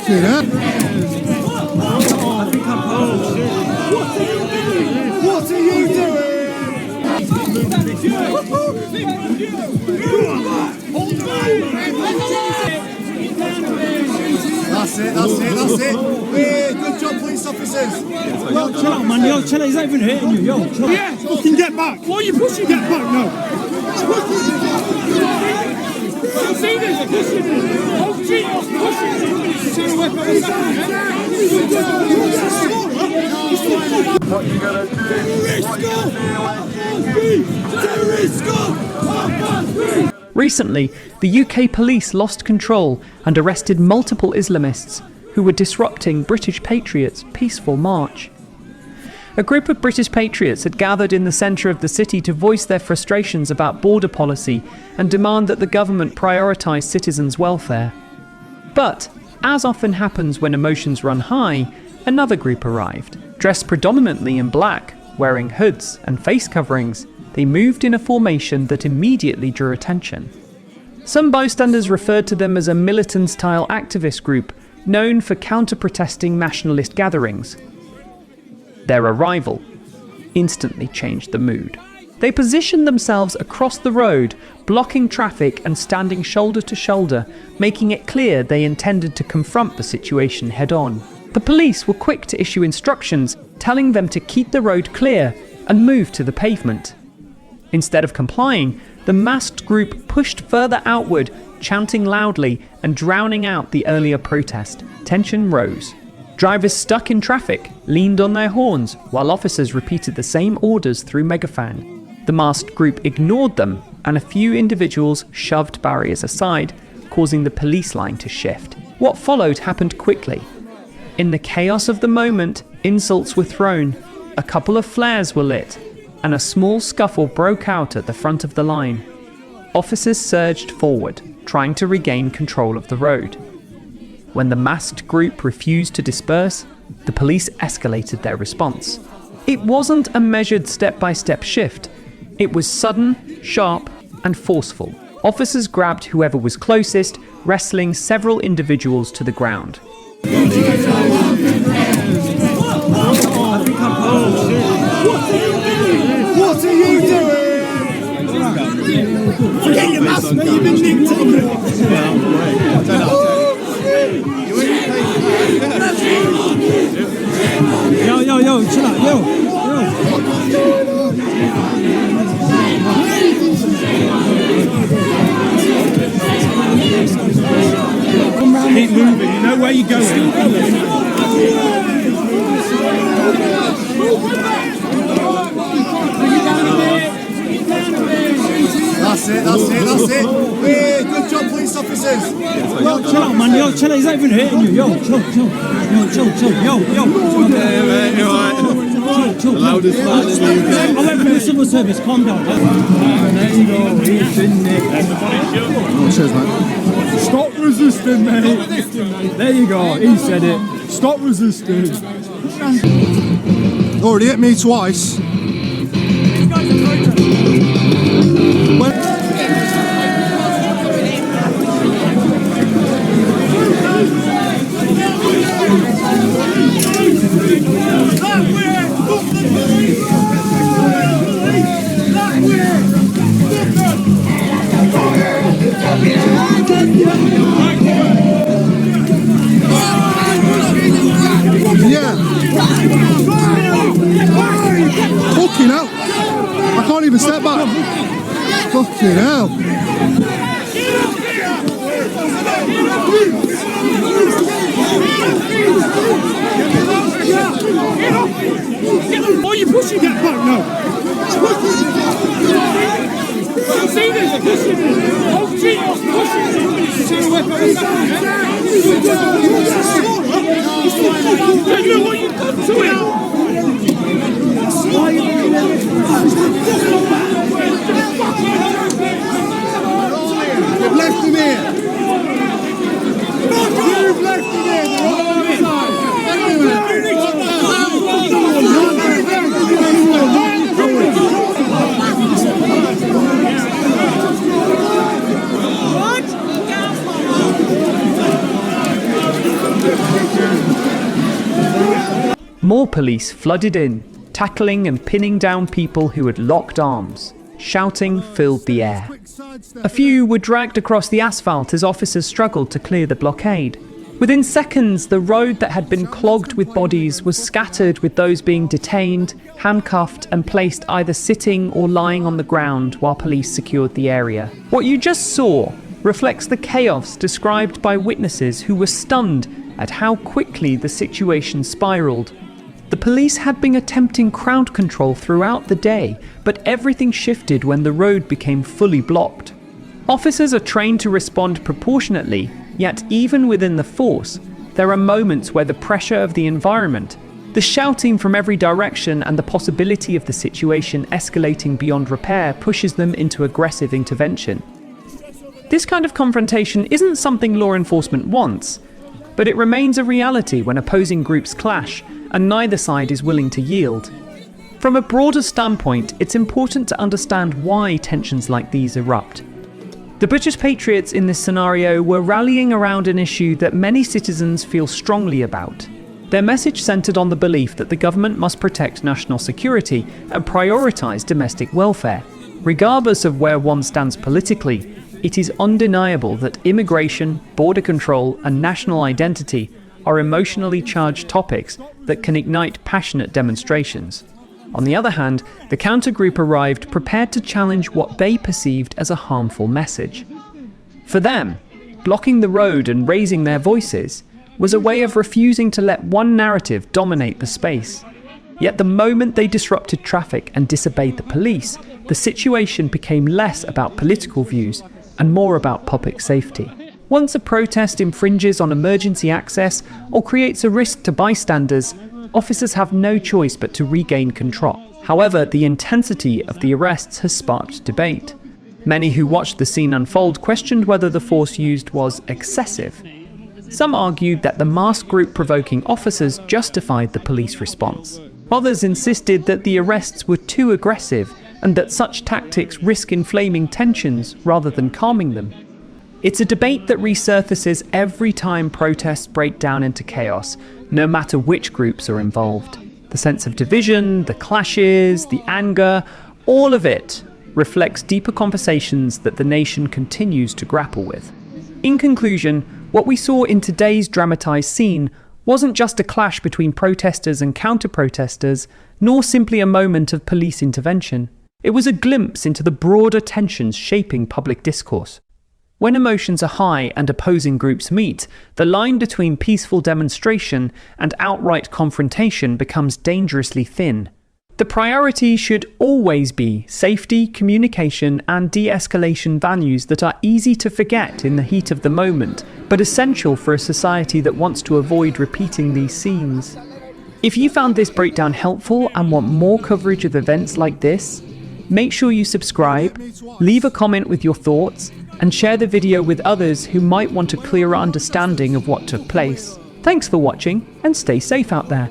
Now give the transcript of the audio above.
Fucking hell. What are you doing? That's it. Hey, good job, police officers. Yo, chill out, man. Yo, chill out. He's not even hitting you. Yo, chill out. Yeah, fucking get back. Why are you pushing? Get back now. See this? Pushing it. Oh, Jesus, pushing it. What you gonna do? Recently, the UK police lost control and arrested multiple Islamists who were disrupting British Patriots' peaceful march. A group of British Patriots had gathered in the centre of the city to voice their frustrations about border policy and demand that the government prioritise citizens' welfare. But, as often happens when emotions run high, another group arrived. Dressed predominantly in black, wearing hoods and face coverings, they moved in a formation that immediately drew attention. Some bystanders referred to them as a militant-style activist group known for counter-protesting nationalist gatherings. Their arrival instantly changed the mood. They positioned themselves across the road, blocking traffic and standing shoulder to shoulder, making it clear they intended to confront the situation head-on. The police were quick to issue instructions telling them to keep the road clear and move to the pavement. Instead of complying, the masked group pushed further outward, chanting loudly and drowning out the earlier protest. Tension rose. Drivers stuck in traffic leaned on their horns while officers repeated the same orders through megaphone. The masked group ignored them and a few individuals shoved barriers aside, causing the police line to shift. What followed happened quickly. In the chaos of the moment, insults were thrown, a couple of flares were lit, and a small scuffle broke out at the front of the line. Officers surged forward, trying to regain control of the road. When the masked group refused to disperse, the police escalated their response. It wasn't a measured step-by-step shift. It was sudden, sharp, and forceful. Officers grabbed whoever was closest, wrestling several individuals to the ground. What are you doing? Forget your mask, mate. You've been nicked. Yo, chill out, yo. Keep moving, you know where you're going. That's it. Hey, good job, police officers. Yo, chill out, man. Yo, chill out. He's not even hitting you. Yo, chill. Yo. Chill. The loudest man in the UK. I went through the civil service. Calm down. There you go. He's been nicked. Oh, cheers, man. Stop resisting, mate. There you go. He said it. Stop resisting. Already hit me twice. Yeah. Fucking hell. I can't even step back. Fucking hell. Why are you pushing? Get back now. See this? Pushing it. Oh, Jesus, pushing it. Look what you've done to him. You've left him here. You've left him here. They're all on the side. More police flooded in, tackling and pinning down people who had locked arms. Shouting filled the air. A few were dragged across the asphalt as officers struggled to clear the blockade. Within seconds, the road that had been clogged with bodies was scattered with those being detained, handcuffed, and placed either sitting or lying on the ground while police secured the area. What you just saw reflects the chaos described by witnesses who were stunned at how quickly the situation spiraled. The police had been attempting crowd control throughout the day, but everything shifted when the road became fully blocked. Officers are trained to respond proportionately, yet even within the force, there are moments where the pressure of the environment, the shouting from every direction, and the possibility of the situation escalating beyond repair pushes them into aggressive intervention. This kind of confrontation isn't something law enforcement wants, but it remains a reality when opposing groups clash and neither side is willing to yield. From a broader standpoint, it's important to understand why tensions like these erupt. The British Patriots in this scenario were rallying around an issue that many citizens feel strongly about. Their message centred on the belief that the government must protect national security and prioritise domestic welfare. Regardless of where one stands politically, it is undeniable that immigration, border control, and national identity are emotionally charged topics that can ignite passionate demonstrations. On the other hand, the counter-group arrived prepared to challenge what they perceived as a harmful message. For them, blocking the road and raising their voices was a way of refusing to let one narrative dominate the space. Yet the moment they disrupted traffic and disobeyed the police, the situation became less about political views and more about public safety. Once a protest infringes on emergency access or creates a risk to bystanders, officers have no choice but to regain control. However, the intensity of the arrests has sparked debate. Many who watched the scene unfold questioned whether the force used was excessive. Some argued that the masked group provoking officers justified the police response. Others insisted that the arrests were too aggressive and that such tactics risk inflaming tensions rather than calming them. It's a debate that resurfaces every time protests break down into chaos, no matter which groups are involved. The sense of division, the clashes, the anger, all of it reflects deeper conversations that the nation continues to grapple with. In conclusion, what we saw in today's dramatised scene wasn't just a clash between protesters and counter-protesters, nor simply a moment of police intervention. It was a glimpse into the broader tensions shaping public discourse. When emotions are high and opposing groups meet, the line between peaceful demonstration and outright confrontation becomes dangerously thin. The priority should always be safety, communication, and de-escalation values that are easy to forget in the heat of the moment, but essential for a society that wants to avoid repeating these scenes. If you found this breakdown helpful and want more coverage of events like this, make sure you subscribe, leave a comment with your thoughts, and share the video with others who might want a clearer understanding of what took place. Thanks for watching, and stay safe out there.